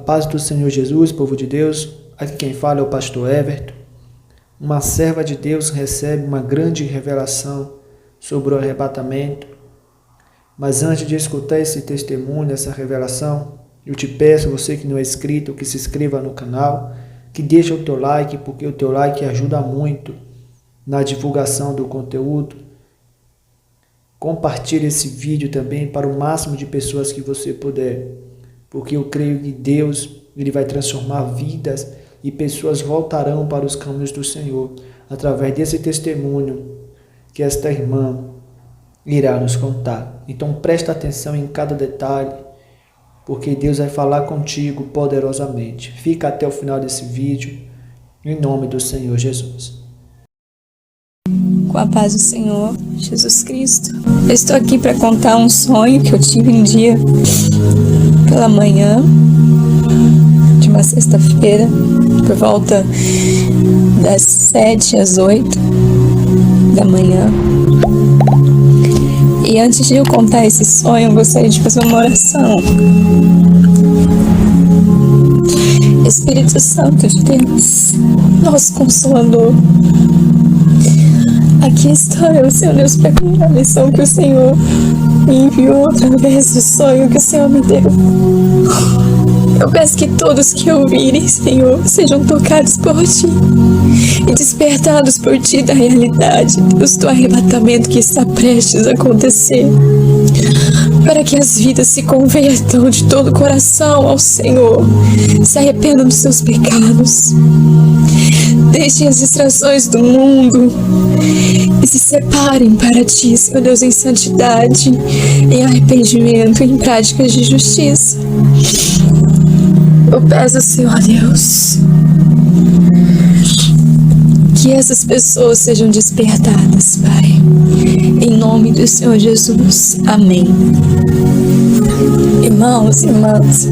paz do Senhor Jesus, povo de Deus. Aqui quem fala é o pastor Everton. Uma serva de Deus recebe uma grande revelação sobre o arrebatamento. Mas antes de escutar esse testemunho, essa revelação, eu te peço, você que não é inscrito, que se inscreva no canal, que deixe o teu like, porque o teu like ajuda muito na divulgação do conteúdo. Compartilhe esse vídeo também para o máximo de pessoas que você puder, porque eu creio que Deus ele vai transformar vidas e pessoas voltarão para os caminhos do Senhor através desse testemunho que esta irmã irá nos contar. Então presta atenção em cada detalhe, porque Deus vai falar contigo poderosamente. Fica até o final desse vídeo, em nome do Senhor Jesus. Com a paz do Senhor Jesus Cristo, eu estou aqui para contar um sonho que eu tive um dia pela manhã de uma sexta-feira, por volta das 7 às 8 da manhã. E antes de eu contar esse sonho, eu gostaria de fazer uma oração. Espírito Santo de Deus, nosso Consolador, aqui estou eu, Senhor Deus, para cumprir a missão que o Senhor me enviou através do sonho que o Senhor me deu. Eu peço que todos que ouvirem, Senhor, sejam tocados por Ti e despertados por Ti da realidade do arrebatamento que está prestes a acontecer, para que as vidas se convertam de todo o coração ao Senhor, se arrependam dos seus pecados, deixem as distrações do mundo e se separem para Ti, Senhor Deus, em santidade, em arrependimento, em práticas de justiça. Eu peço, Senhor Deus, que essas pessoas sejam despertadas, Pai, em nome do Senhor Jesus. Amém. Irmãos e irmãs,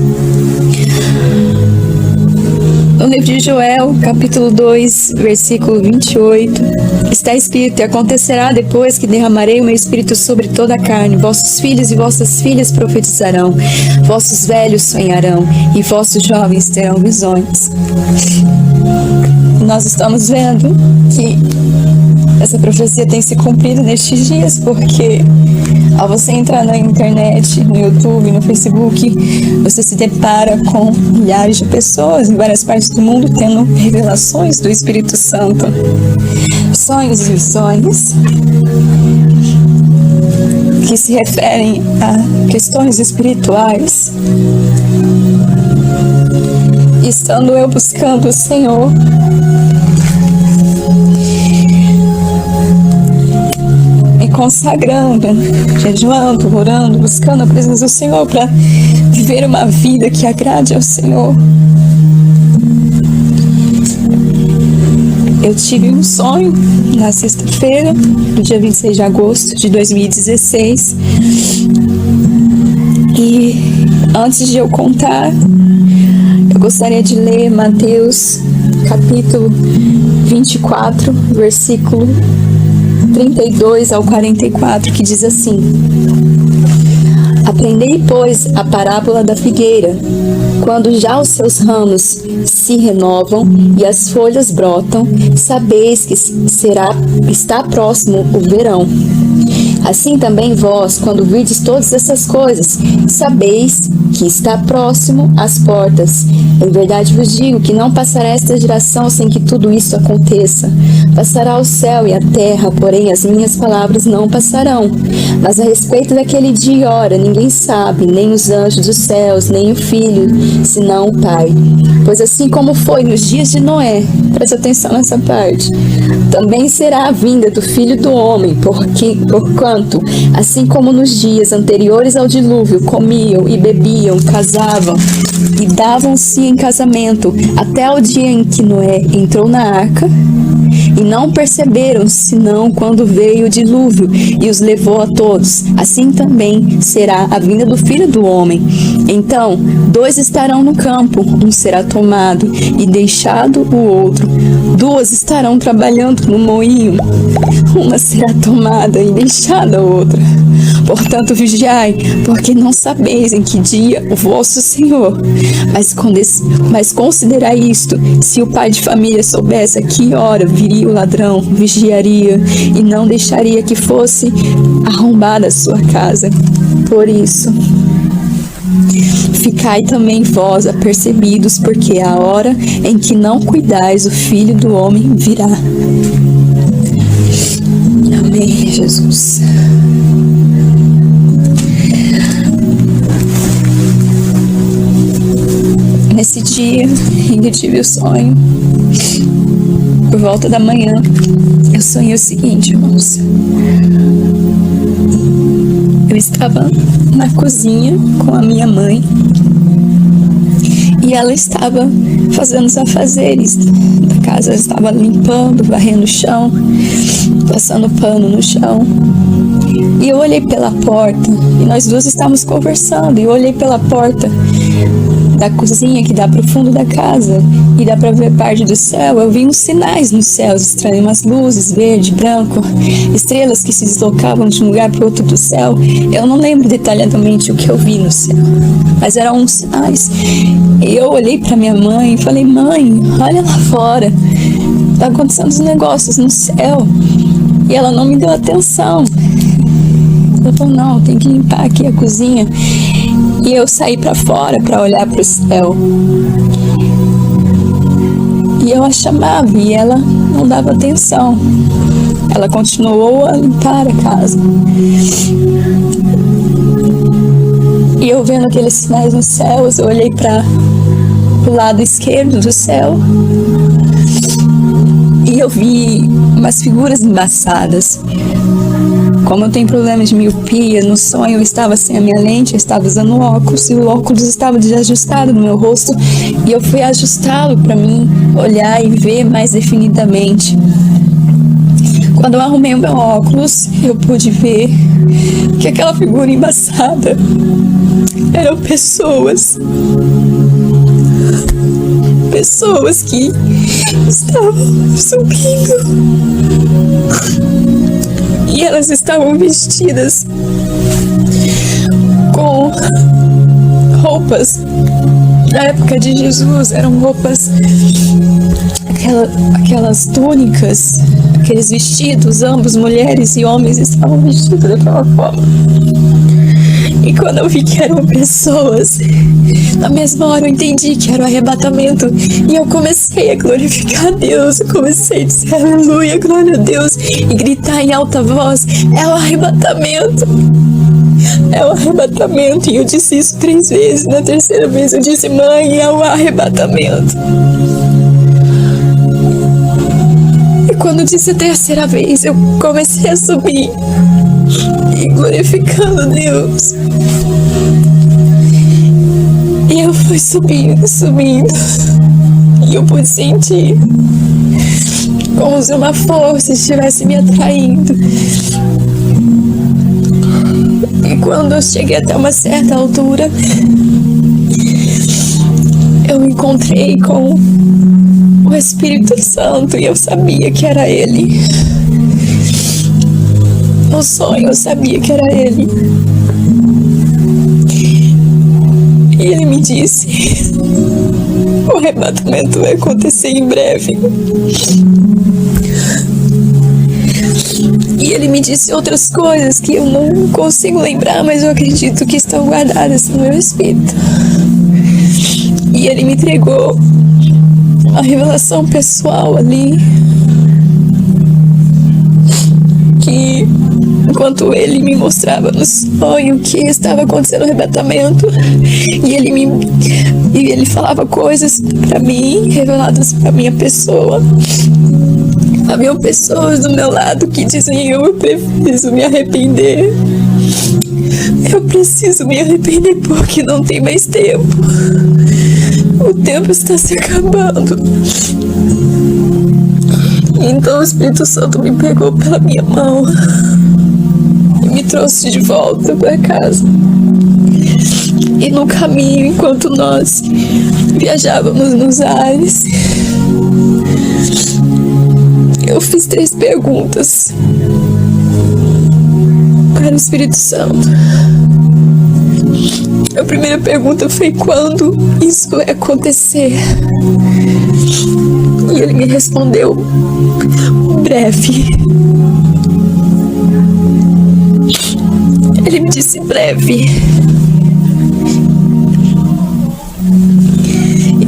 no livro de Joel, capítulo 2, versículo 28, está escrito: e acontecerá depois que derramarei o meu espírito sobre toda a carne, vossos filhos e vossas filhas profetizarão, vossos velhos sonharão, e vossos jovens terão visões. Nós estamos vendo que essa profecia tem se cumprido nestes dias, porque ao você entrar na internet, no YouTube, no Facebook, você se depara com milhares de pessoas em várias partes do mundo tendo revelações do Espírito Santo, sonhos e visões que se referem a questões espirituais. E estando eu buscando o Senhor, me consagrando, jejuando, orando, buscando a presença do Senhor para viver uma vida que agrade ao Senhor, eu tive um sonho na sexta-feira, no dia 26 de agosto de 2016. E antes de eu contar, eu gostaria de ler Mateus capítulo 24, versículo 32 ao 44, que diz assim: aprendei, pois, a parábola da figueira. Quando já os seus ramos se renovam e as folhas brotam, sabeis que está próximo o verão. Assim também vós, quando virdes todas essas coisas, sabeis que está próximo às portas. Em verdade vos digo que não passará esta geração sem que tudo isso aconteça. Passará o céu e a terra, porém as minhas palavras não passarão. Mas a respeito daquele dia e hora, ninguém sabe, nem os anjos dos céus, nem o Filho, senão o Pai. Pois assim como foi nos dias de Noé, presta atenção nessa parte, também será a vinda do Filho do Homem, porquanto, assim como nos dias anteriores ao dilúvio, comiam e bebiam, casavam e davam-se em casamento, até o dia em que Noé entrou na arca, e não perceberam, senão quando veio o dilúvio e os levou a todos. Assim também será a vinda do Filho do Homem. Então, 2 estarão no campo, um será tomado e deixado o outro. 2 estarão trabalhando no moinho, uma será tomada e deixada a outra. Portanto, vigiai, porque não sabeis em que dia o vosso Senhor. Mas considerai isto: se o pai de família soubesse a que hora viria o ladrão, vigiaria e não deixaria que fosse arrombada a sua casa. Por isso, ficai também vós apercebidos, porque a hora em que não cuidais, o Filho do Homem virá. Amém, Jesus. Nesse dia em que eu tive o sonho, por volta da manhã, eu sonhei o seguinte, irmãos. Eu estava na cozinha com a minha mãe e ela estava fazendo os afazeres da casa. Ela estava limpando, varrendo o chão, passando pano no chão. E eu olhei pela porta e nós duas estávamos conversando. E eu olhei pela porta da cozinha que dá para o fundo da casa e dá para ver parte do céu. Eu vi uns sinais nos céus estranhos, umas luzes verde, branco, estrelas que se deslocavam de um lugar para o outro do céu. Eu não lembro detalhadamente o que eu vi no céu, mas eram uns sinais. E eu olhei para minha mãe e falei: mãe, olha lá fora, tá acontecendo uns negócios no céu. E ela não me deu atenção. Ela falou: não, tem que limpar aqui a cozinha. E eu saí para fora para olhar para o céu. E eu a chamava e ela não dava atenção. Ela continuou a limpar a casa. E eu vendo aqueles sinais nos céus, eu olhei para o lado esquerdo do céu e eu vi umas figuras embaçadas. Como eu tenho problema de miopia, no sonho eu estava sem a minha lente, eu estava usando óculos e o óculos estava desajustado no meu rosto e eu fui ajustá-lo para mim olhar e ver mais definidamente. Quando eu arrumei o meu óculos, eu pude ver que aquela figura embaçada eram pessoas que estavam subindo. E elas estavam vestidas com roupas da época de Jesus. Eram roupas, aquelas túnicas, aqueles vestidos, ambos, mulheres e homens, estavam vestidos daquela forma. E quando eu vi que eram pessoas, na mesma hora eu entendi que era o arrebatamento. E eu comecei a glorificar a Deus. Eu comecei a dizer aleluia, glória a Deus. E gritar em alta voz: é o arrebatamento. É o arrebatamento. E eu disse isso 3 vezes. Na terceira vez eu disse: mãe, é o arrebatamento. E quando eu disse a terceira vez, eu comecei a subir e glorificando a Deus. E eu fui subindo. E eu pude sentir como se uma força estivesse me atraindo. E quando eu cheguei até uma certa altura, eu me encontrei com o Espírito Santo e eu sabia que era Ele. No sonho eu sabia que era Ele. E Ele me disse: o arrebatamento vai acontecer em breve. E Ele me disse outras coisas que eu não consigo lembrar, mas eu acredito que estão guardadas no meu espírito. E Ele me entregou uma revelação pessoal ali, que enquanto Ele me mostrava no sonho que estava acontecendo o arrebatamento, e ele falava coisas para mim, reveladas para minha pessoa. Havia pessoas do meu lado que diziam: eu preciso me arrepender. Eu preciso me arrepender porque não tem mais tempo. O tempo está se acabando. Então o Espírito Santo me pegou pela minha mão e me trouxe de volta para casa. E no caminho, enquanto nós viajávamos nos ares, eu fiz 3 perguntas Obrigada, Espírito Santo. A primeira pergunta foi: quando isso vai acontecer? E ele me respondeu: breve. Ele me disse: breve.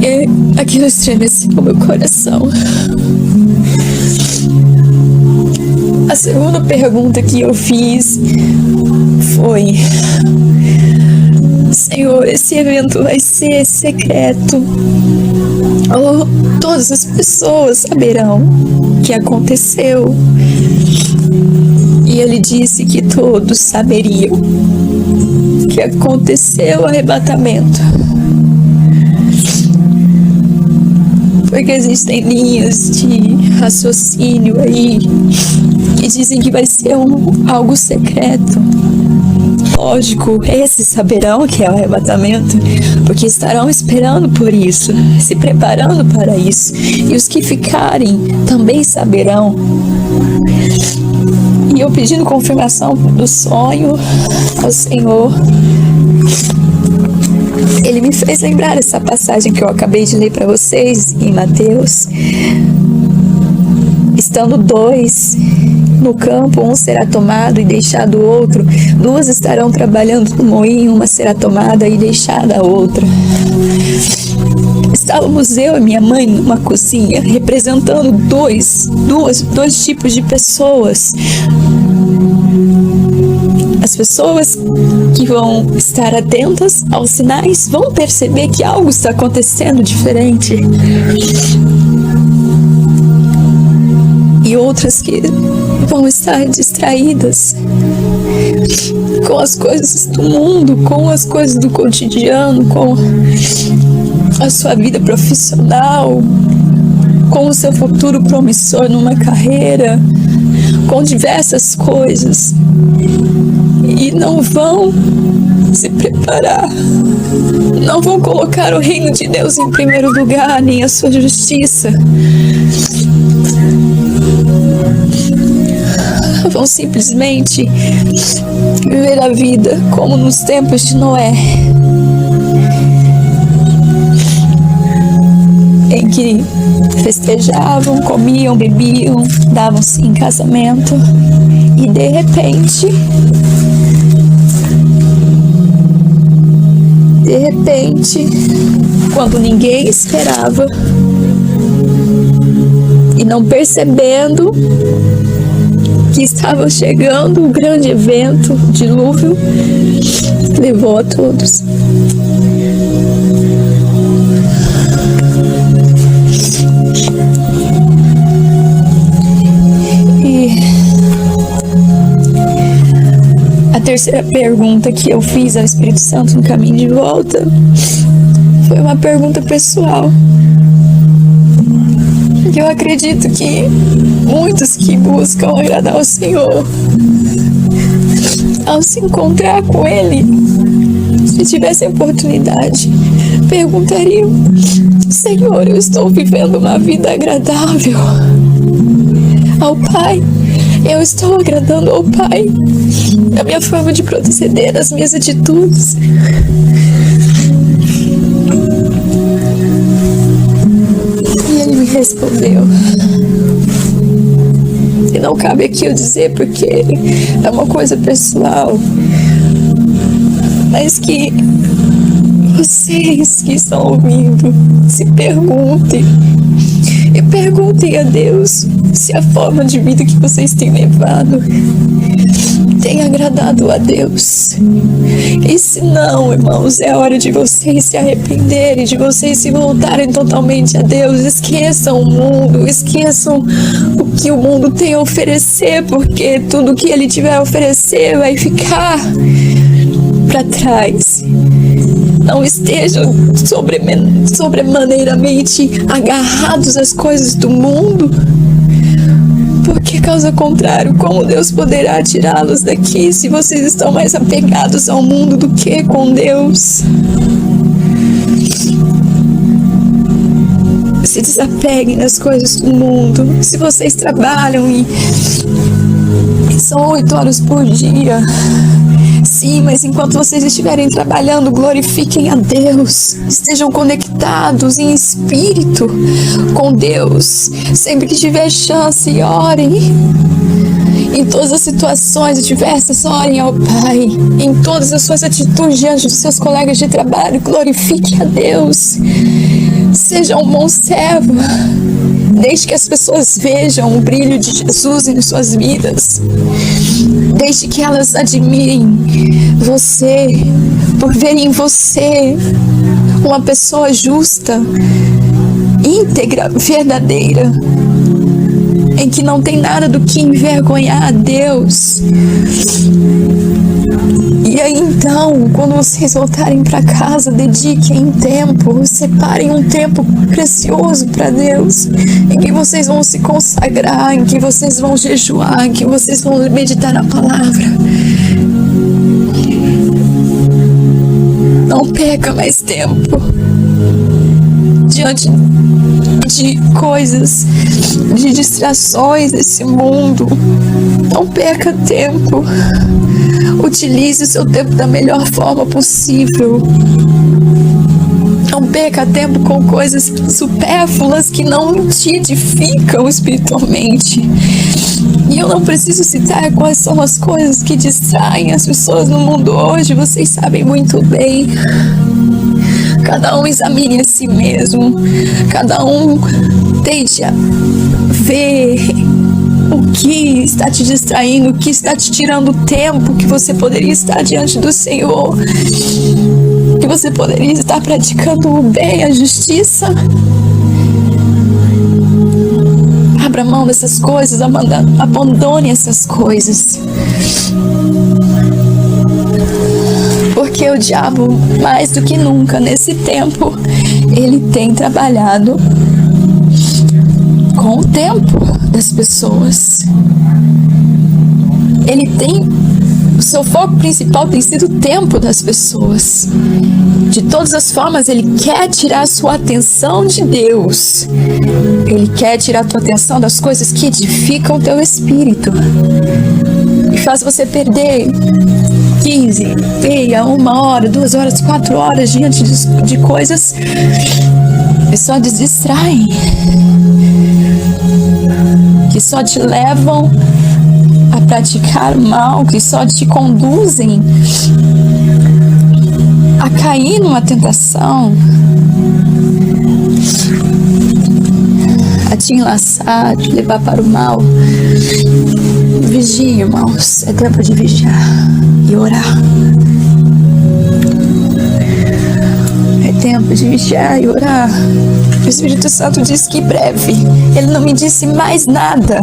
E aquilo estremeceu o meu coração. A segunda pergunta que eu fiz foi: Senhor, esse evento vai ser secreto? Ou todas as pessoas saberão que aconteceu? E ele disse que todos saberiam que aconteceu o arrebatamento. Porque existem linhas de raciocínio aí que dizem que vai ser algo secreto. Lógico, esses saberão que é o arrebatamento, porque estarão esperando por isso, se preparando para isso. E os que ficarem também saberão. E eu pedindo confirmação do sonho ao Senhor, Ele me fez lembrar essa passagem que eu acabei de ler para vocês em Mateus. Estando 2 no campo, um será tomado e deixado o outro. 2 estarão trabalhando no moinho, uma será tomada e deixada a outra. Estávamos eu e minha mãe numa cozinha, representando dois tipos de pessoas. As pessoas que vão estar atentas aos sinais vão perceber que algo está acontecendo diferente. E outras que vão estar distraídas com as coisas do mundo, com as coisas do cotidiano, com a sua vida profissional, com o seu futuro promissor numa carreira, com diversas coisas, e não vão se preparar, não vão colocar o reino de Deus em primeiro lugar, nem a sua justiça. Vão simplesmente viver a vida como nos tempos de Noé, em que festejavam, comiam, bebiam, davam-se em casamento, e de repente, quando ninguém esperava e não percebendo que estava chegando o grande evento, o dilúvio, levou a todos. E a terceira pergunta que eu fiz ao Espírito Santo no caminho de volta foi uma pergunta pessoal. Eu acredito que muitos que buscam agradar ao Senhor, ao se encontrar com Ele, se tivessem oportunidade, perguntariam: Senhor, eu estou vivendo uma vida agradável ao Pai? Eu estou agradando ao Pai na minha forma de proceder, nas minhas atitudes? E Ele me respondeu. E não cabe aqui eu dizer porque é uma coisa pessoal, mas que vocês que estão ouvindo se perguntem. E perguntem a Deus se a forma de vida que vocês têm levado tem agradado a Deus. E se não, irmãos, é hora de vocês se arrependerem, de vocês se voltarem totalmente a Deus. Esqueçam o mundo, esqueçam o que o mundo tem a oferecer, porque tudo que ele tiver a oferecer vai ficar para trás. Não estejam sobremaneiramente agarrados às coisas do mundo, porque caso contrário, como Deus poderá tirá-los daqui se vocês estão mais apegados ao mundo do que com Deus? Se desapeguem das coisas do mundo. Se vocês trabalham e São 8 horas por dia. Sim, mas enquanto vocês estiverem trabalhando, glorifiquem a Deus. Estejam conectados em espírito com Deus. Sempre que tiver chance, orem. Em todas as situações diversas, orem ao Pai. Em todas as suas atitudes diante dos seus colegas de trabalho, glorifique a Deus. Seja um bom servo. Deixe que as pessoas vejam o brilho de Jesus em suas vidas. Deixe que elas admirem você, por verem em você uma pessoa justa, íntegra, verdadeira, em que não tem nada do que envergonhar a Deus. E aí então, quando vocês voltarem para casa, dediquem tempo, separem um tempo precioso para Deus, em que vocês vão se consagrar, em que vocês vão jejuar, em que vocês vão meditar na palavra. Não perca mais tempo diante de coisas, de distrações desse mundo. Não perca tempo. Utilize o seu tempo da melhor forma possível. Não perca tempo com coisas supérfluas que não te edificam espiritualmente. E eu não preciso citar quais são as coisas que distraem as pessoas no mundo hoje. Vocês sabem muito bem. Cada um examine a si mesmo. Cada um tente ver o que está te distraindo, o que está te tirando tempo que você poderia estar diante do Senhor, que você poderia estar praticando o bem, a justiça. Abra mão dessas coisas, abandone essas coisas. Porque o diabo, mais do que nunca nesse tempo, ele tem trabalhado com o tempo das pessoas. O seu foco principal tem sido o tempo das pessoas. De todas as formas, ele quer tirar a sua atenção de Deus. Ele quer tirar a tua atenção das coisas que edificam o teu espírito. E faz você perder 15, meia, 1 hora, 2 horas, 4 horas diante de coisas que só te distraem, que só te levam a praticar o mal, que só te conduzem a cair numa tentação, a te enlaçar, a te levar para o mal. Vigie, irmãos, é tempo de vigiar e orar. É tempo de vigiar e orar. O Espírito Santo disse que breve. Ele não me disse mais nada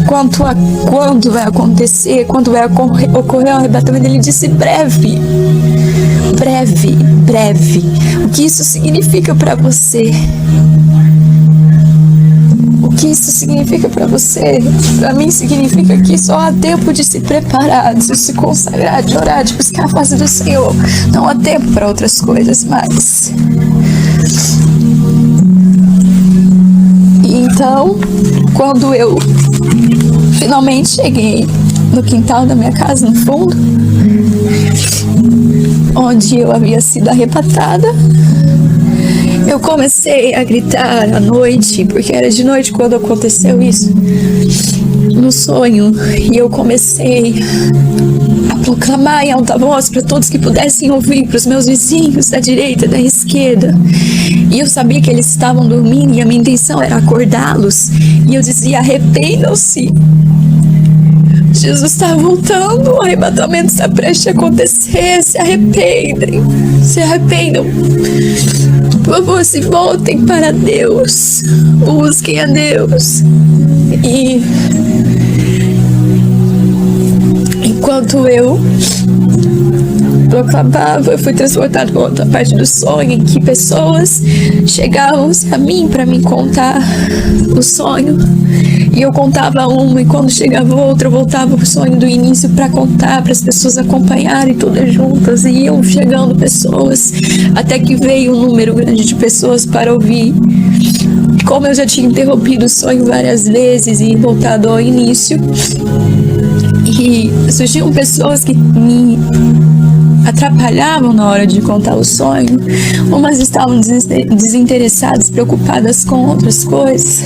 quanto a quando vai acontecer, quando vai ocorrer o arrebatamento. Ele disse breve. Breve, breve. O que isso significa para você? O que isso significa para você? Para mim significa que só há tempo de se preparar, de se consagrar, de orar, de buscar a face do Senhor. Não há tempo para outras coisas mais. E então, quando eu finalmente cheguei no quintal da minha casa, no fundo, onde eu havia sido arrebatada, eu comecei a gritar à noite, porque era de noite quando aconteceu isso, no sonho, e eu comecei a proclamar em alta voz para todos que pudessem ouvir, para os meus vizinhos da direita e da esquerda. E eu sabia que eles estavam dormindo e a minha intenção era acordá-los, e eu dizia: arrependam-se, Jesus está voltando, o arrebatamento está prestes a acontecer, se arrependem, se arrependam. Por favor, se voltem para Deus, busquem a Deus. E enquanto eu proclamava, eu fui transportado para outra parte do sonho, em que pessoas chegavam a mim para me contar o sonho. E eu contava uma, e quando chegava outra, eu voltava pro sonho do início para contar, para as pessoas acompanharem todas juntas. E iam chegando pessoas, até que veio um número grande de pessoas para ouvir Como eu já tinha interrompido o sonho várias vezes e voltado ao início, e surgiam pessoas que me atrapalhavam na hora de contar o sonho. Umas estavam desinteressadas, preocupadas com outras coisas.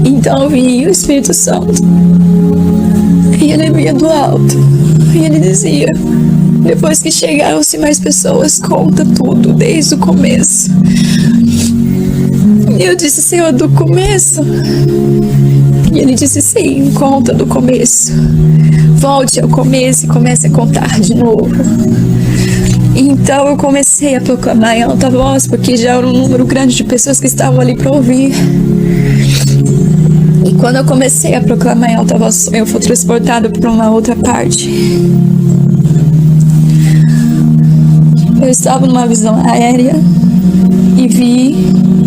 Então vinha o Espírito Santo e ele vinha do alto e ele dizia: depois que chegaram-se mais pessoas, conta tudo desde o começo. E eu disse: Senhor, do começo? E ele disse: sim, conta do começo. Volte ao começo e comece a contar de novo. Então eu comecei a proclamar em alta voz, porque já era um número grande de pessoas que estavam ali para ouvir. E quando eu comecei a proclamar em alta voz, eu fui transportado para uma outra parte. Eu estava numa visão aérea e vi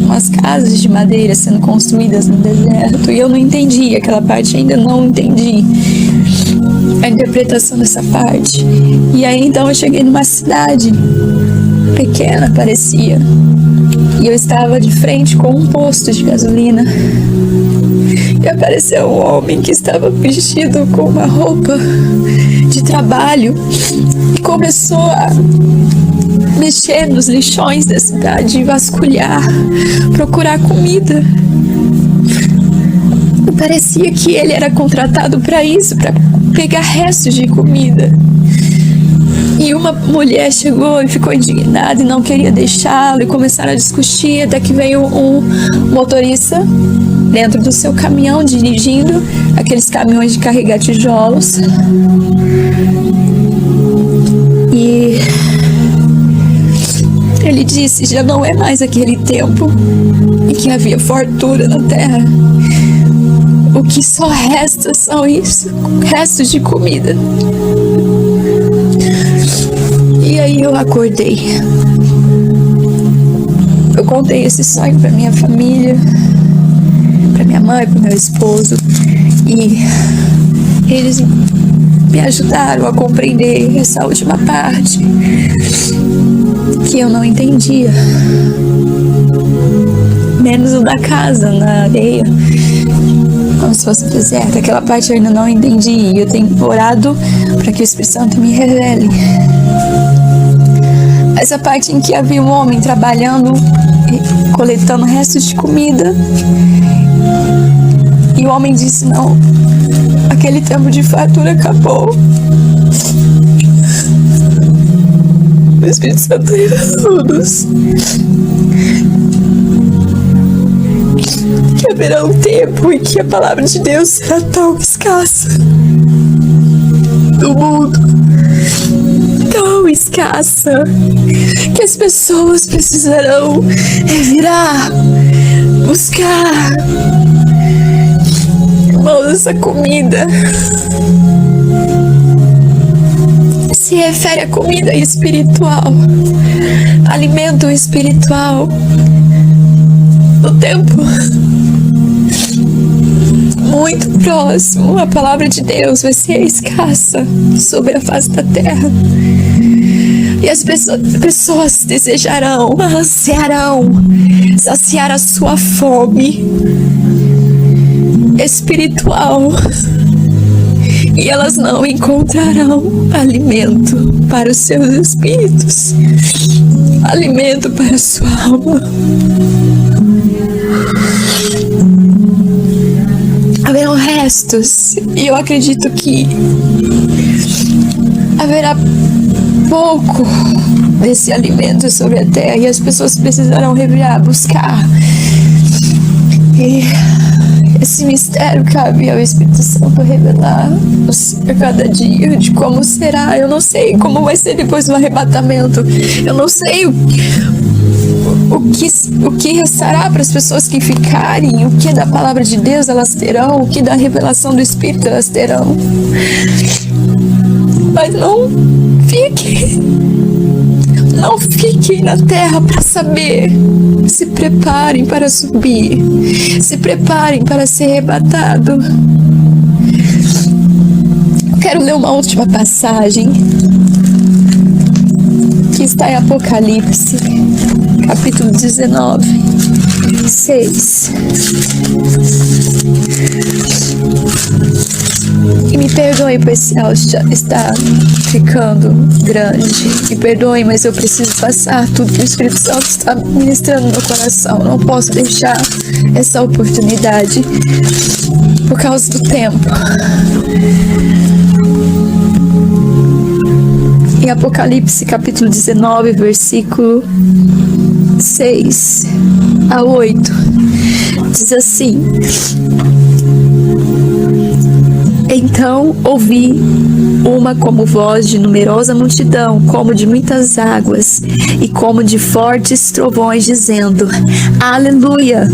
umas casas de madeira sendo construídas no deserto, e eu não entendi aquela parte, ainda não entendi a interpretação dessa parte. E aí então eu cheguei numa cidade pequena, parecia, e eu estava de frente com um posto de gasolina, e apareceu um homem que estava vestido com uma roupa de trabalho e começou a mexer nos lixões da cidade, vasculhar, procurar comida. E parecia que ele era contratado para isso, para pegar restos de comida. E uma mulher chegou e ficou indignada e não queria deixá-lo, e começaram a discutir, até que veio um motorista dentro do seu caminhão, dirigindo aqueles caminhões de carregar tijolos. E ele disse: já não é mais aquele tempo em que havia fartura na terra. O que só resta são isso, restos de comida. E aí eu acordei. Eu contei esse sonho para minha família, para minha mãe, para meu esposo, e eles me ajudaram a compreender essa última parte que eu não entendia, menos o da casa na areia, como se fosse deserto. Aquela parte eu ainda não entendi, e eu tenho orado para que o Espírito Santo me revele. Essa parte em que havia um homem trabalhando, coletando restos de comida, e o homem disse: não, aquele tempo de fartura acabou. O Espírito Santo revelou-nos que haverá um tempo em que a palavra de Deus será tão escassa do mundo, tão escassa, que as pessoas precisarão revirar, buscar. Irmãos, essa comida se refere à comida espiritual, alimento espiritual. No tempo muito próximo, a palavra de Deus vai ser escassa sobre a face da terra. E as pessoas desejarão, ansiarão saciar a sua fome espiritual, e elas não encontrarão alimento para os seus espíritos, alimento para a sua alma. Haverão restos, e eu acredito que haverá pouco desse alimento sobre a terra, e as pessoas precisarão revirar, buscar. E esse mistério cabe ao Espírito Santo revelar a cada dia de como será. Eu não sei como vai ser depois do arrebatamento. Eu não sei o que restará para as pessoas que ficarem, o que da palavra de Deus elas terão, o que da revelação do Espírito elas terão. Mas não fiquem na terra para saber. Se preparem para subir, se preparem para ser arrebatado. Quero ler uma última passagem que está em Apocalipse, capítulo 19, 6. E me perdoe, pois esse áudio já está ficando grande. Me perdoe, mas eu preciso passar tudo que o Espírito Santo está ministrando no meu coração. Não posso deixar essa oportunidade por causa do tempo. Em Apocalipse, capítulo 19, versículo 6 a 8, diz assim: Então ouvi uma como voz de numerosa multidão, como de muitas águas, e como de fortes trovões, dizendo: Aleluia!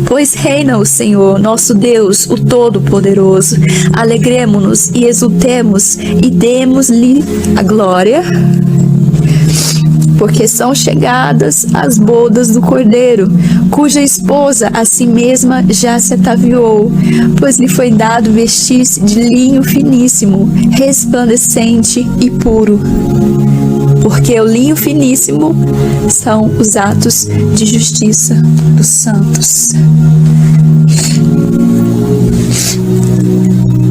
Pois reina o Senhor, nosso Deus, o Todo-Poderoso. Alegremo-nos e exultemos, e demos-lhe a glória, porque são chegadas as bodas do Cordeiro, cuja esposa a si mesma já se ataviou, pois lhe foi dado vestir-se de linho finíssimo, resplandecente e puro. Porque o linho finíssimo são os atos de justiça dos santos.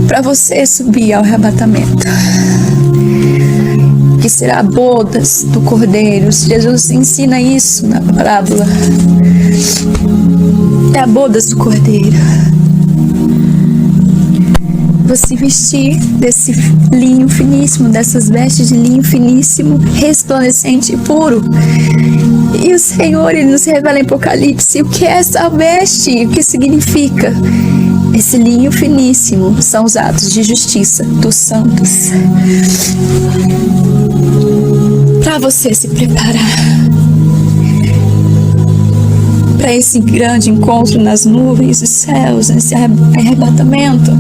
Para você subir ao arrebatamento, que será bodas do Cordeiro. Jesus ensina isso na parábola. É a bodas do Cordeiro. Você vestir desse linho finíssimo, dessas vestes de linho finíssimo, resplandecente e puro. E o Senhor, Ele nos revela em Apocalipse o que é essa veste, o que significa. Esse linho finíssimo são os atos de justiça dos santos. Para você se preparar para esse grande encontro nas nuvens dos céus, nesse arrebatamento,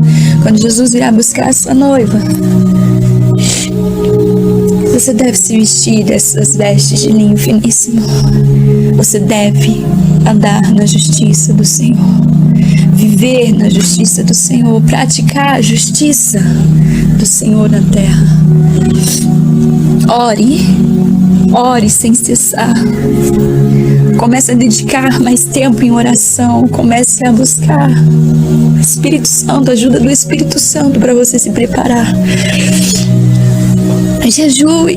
quando Jesus virá buscar a sua noiva, você deve se vestir dessas vestes de linho finíssimo. Você deve andar na justiça do Senhor, viver na justiça do Senhor, praticar a justiça do Senhor na terra. Ore sem cessar. Comece a dedicar mais tempo em oração. Comece a buscar o Espírito Santo, a ajuda do Espírito Santo para você se preparar. Jejue.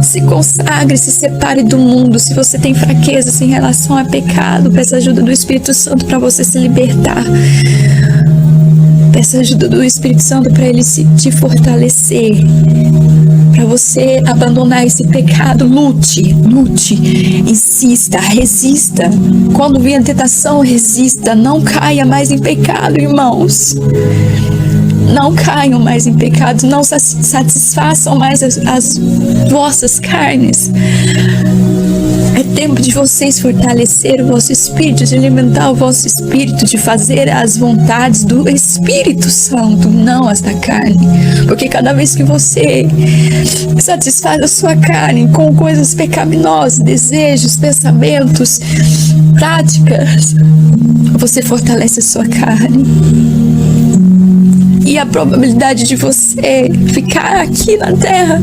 Se consagre, se separe do mundo. Se você tem fraquezas em relação a pecado, peça ajuda do Espírito Santo para você se libertar. Peça ajuda do Espírito Santo para Ele te fortalecer, para você abandonar esse pecado. Lute, insista, resista. Quando vier a tentação, resista. Não caia mais em pecado, irmãos. Não caiam mais em pecado, não satisfaçam mais as vossas carnes. É tempo de vocês fortalecer o vosso espírito, de alimentar o vosso espírito, de fazer as vontades do Espírito Santo, não as da carne. Porque cada vez que você satisfaz a sua carne com coisas pecaminosas, desejos, pensamentos, práticas, você fortalece a sua carne. E a probabilidade de você ficar aqui na terra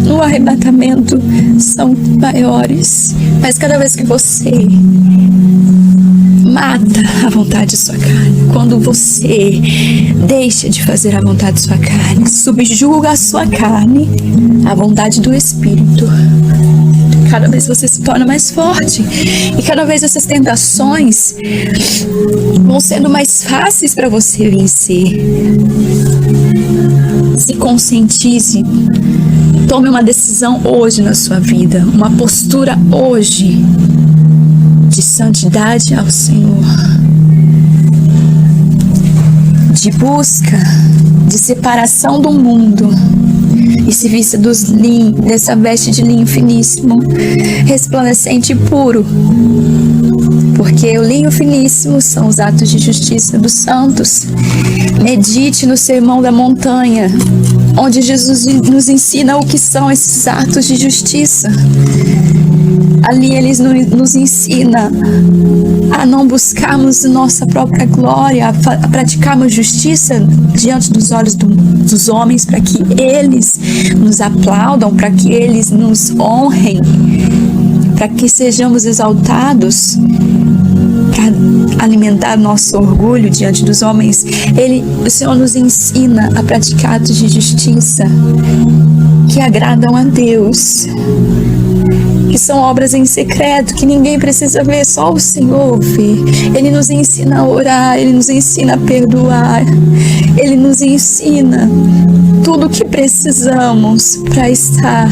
no arrebatamento são maiores. Mas cada vez que você mata a vontade de sua carne, quando você deixa de fazer a vontade de sua carne, subjuga a sua carne à vontade do Espírito, cada vez você se torna mais forte. E cada vez essas tentações vão sendo mais fáceis para você vencer. Se conscientize. Tome uma decisão hoje na sua vida. Uma postura hoje de santidade ao Senhor. De busca, de separação do mundo. E se vista dessa veste de linho finíssimo, resplandecente e puro. Porque o linho finíssimo são os atos de justiça dos santos. Medite no Sermão da Montanha, onde Jesus nos ensina o que são esses atos de justiça. Ali ele nos ensina a não buscarmos nossa própria glória, a praticarmos justiça diante dos olhos dos homens, para que eles nos aplaudam, para que eles nos honrem, para que sejamos exaltados, para alimentar nosso orgulho diante dos homens. O Senhor nos ensina a praticar atos de justiça que agradam a Deus, que são obras em secreto, que ninguém precisa ver, só o Senhor vê. Ele nos ensina a orar, Ele nos ensina a perdoar, Ele nos ensina tudo o que precisamos para estar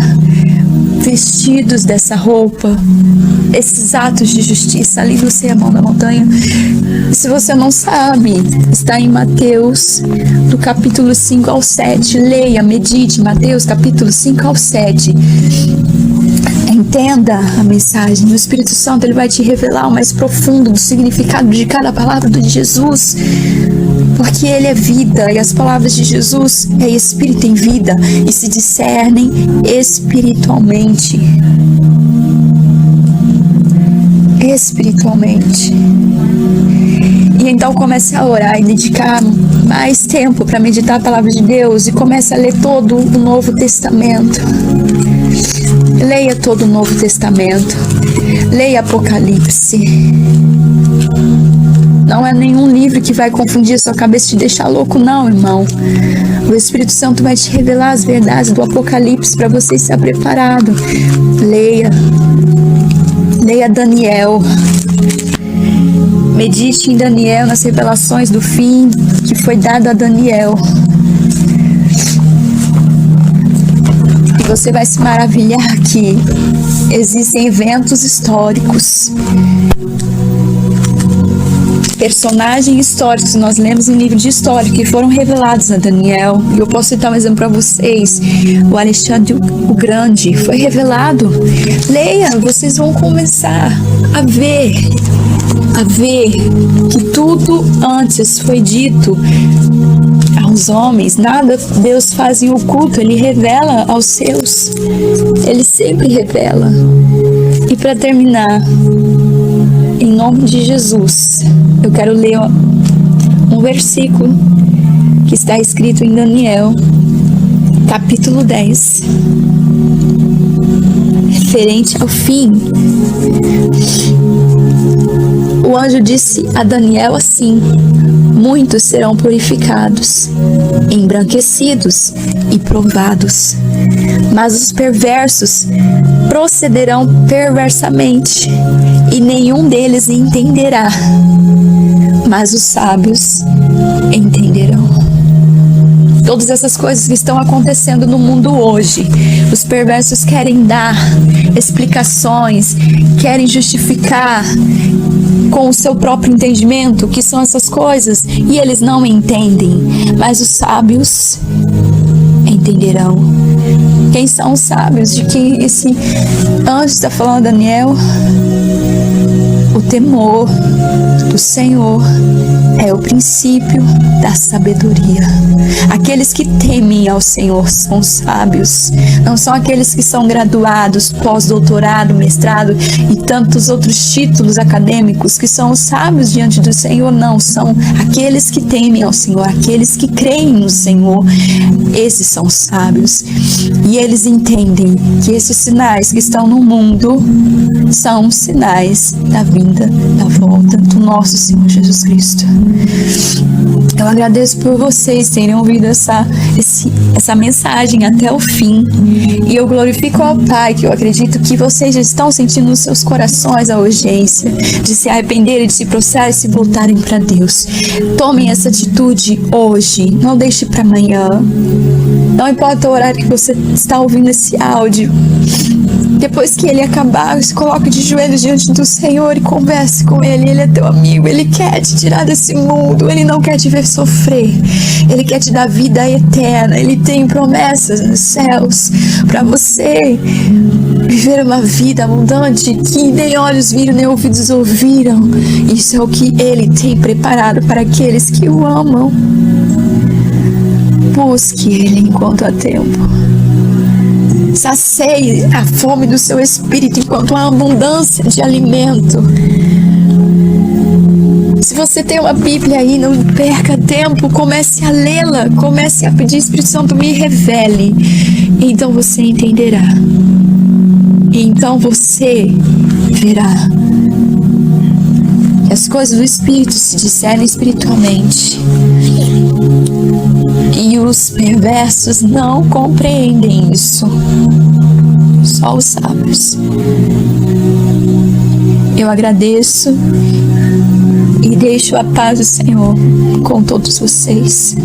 vestidos dessa roupa, esses atos de justiça ali no Sermão da Montanha. Se você não sabe, está em Mateus, do capítulo 5 ao 7. Leia, medite, Mateus, capítulo 5 ao 7. Entenda a mensagem. O Espírito Santo, ele vai te revelar o mais profundo do significado de cada palavra de Jesus, porque Ele é vida, e as palavras de Jesus é espírito em vida, e se discernem espiritualmente. E então comece a orar e dedicar mais tempo para meditar a palavra de Deus, e comece a ler todo o Novo Testamento. Leia todo o Novo Testamento. Leia Apocalipse. Não é nenhum livro que vai confundir a sua cabeça e te deixar louco, não, irmão. O Espírito Santo vai te revelar as verdades do Apocalipse para você estar preparado. Leia Daniel. Medite em Daniel, nas revelações do fim que foi dado a Daniel. E você vai se maravilhar que existem eventos históricos, personagens históricos, nós lemos em livro de história, que foram revelados a Daniel. E eu posso citar um exemplo para vocês. O Alexandre o Grande foi revelado. Leia, vocês vão começar a ver que tudo antes foi dito aos homens. Nada Deus faz em oculto, Ele revela aos seus. Ele sempre revela. E para terminar, em nome de Jesus, eu quero ler um versículo que está escrito em Daniel, capítulo 10, referente ao fim. O anjo disse a Daniel assim: muitos serão purificados, embranquecidos e provados, mas os perversos procederão perversamente, e nenhum deles entenderá, mas os sábios entenderão. Todas essas coisas que estão acontecendo no mundo hoje, os perversos querem dar explicações, querem justificar com o seu próprio entendimento o que são essas coisas, e eles não entendem, mas os sábios entenderão. Quem são os sábios de que esse anjo está falando, Daniel? O temor do Senhor é o princípio da sabedoria. Aqueles que temem ao Senhor são sábios. Não são aqueles que são graduados, pós-doutorado, mestrado e tantos outros títulos acadêmicos que são os sábios diante do Senhor. Não, são aqueles que temem ao Senhor, aqueles que creem no Senhor. Esses são sábios. E eles entendem que esses sinais que estão no mundo são sinais da vinda, da volta do nosso Senhor Jesus Cristo. Eu agradeço por vocês terem ouvido essa mensagem até o fim. E eu glorifico ao Pai, que eu acredito que vocês já estão sentindo nos seus corações a urgência de se arrependerem, de se prostrar e se voltarem para Deus. Tomem essa atitude hoje, não deixe para amanhã. Não importa o horário que você está ouvindo esse áudio. Depois que ele acabar, se coloque de joelhos diante do Senhor e converse com Ele. Ele é teu amigo, Ele quer te tirar desse mundo, Ele não quer te ver sofrer, Ele quer te dar vida eterna. Ele tem promessas nos céus para você viver uma vida abundante que nem olhos viram, nem ouvidos ouviram. Isso é o que Ele tem preparado para aqueles que o amam. Busque Ele enquanto há tempo. Sacie a fome do seu espírito enquanto há abundância de alimento. Se você tem uma Bíblia aí, não perca tempo, comece a lê-la, comece a pedir, Espírito Santo, me revele. Então você entenderá. E então você verá que as coisas do Espírito se discernem espiritualmente. E os perversos não compreendem isso. Só os sábios. Eu agradeço e deixo a paz do Senhor com todos vocês.